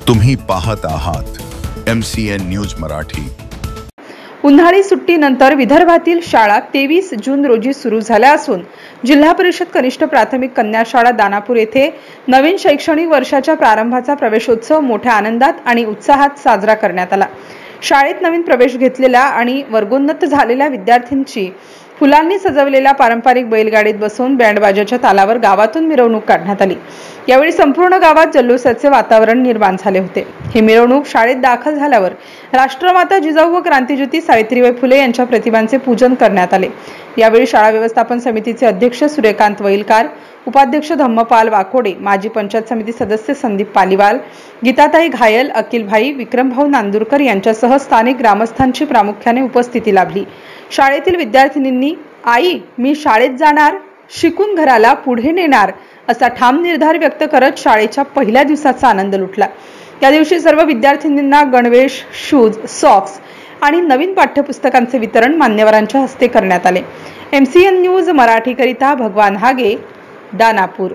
तुम्ही पाहत आहात MCN न्यूज मराठी। उन्हाळी सुट्टीनंतर विदर्भातील शाळा 23 जून रोजी सुरू झाल्या असून जिल्हा परिषद कनिष्ठ प्राथमिक कन्या शाळा दानापूर येथे नवीन शैक्षणिक वर्षाच्या प्रारंभाचा प्रवेशोत्सव मोठ्या आनंदात आणि उत्साहात साजरा करण्यात आला। शाळेत नवीन प्रवेश घेतलेल्या आणि वर्गोन्नत झालेल्या विद्यार्थ्यांची फुलांनी सजवलेल्या पारंपरिक बैलगाडीत बसवून बँडबाजाच्या तालावर गावातून मिरवणूक काढण्यात आली। यावेळी संपूर्ण गावात जल्लोषाचे वातावरण निर्माण झाले होते। ही मिरवणूक शाळेत दाखल झाल्यावर राष्ट्रमाता जिजाऊ व क्रांतिज्योती सावित्रीबाई फुले यांच्या प्रतिमांचे पूजन करण्यात आले। यावेळी शाळा व्यवस्थापन समितीचे अध्यक्ष सूर्यकांत वैलकार, उपाध्यक्ष धम्मपाल वाकोडे, माजी पंचायत समिती सदस्य संदीप पालीवाल, गीताताई घायल, अखिलभाई, विक्रमभाऊ नांदुरकर यांच्यासह स्थानिक ग्रामस्थांची प्रामुख्याने उपस्थिती लाभली। शाळेतील विद्यार्थिनींनी आई मी शाळेत जाणार, शिकून घराला पुढे नेणार असा ठाम निर्धार व्यक्त करत शाळेच्या पहिल्या दिवसाचा आनंद लुटला। या दिवशी सर्व विद्यार्थिनींना गणवेश, शूज, सॉक्स आणि नवीन पाठ्यपुस्तकांचे वितरण मान्यवरांच्या हस्ते करण्यात आले। MCN न्यूज मराठी करिता भगवान हागे, दानापूर।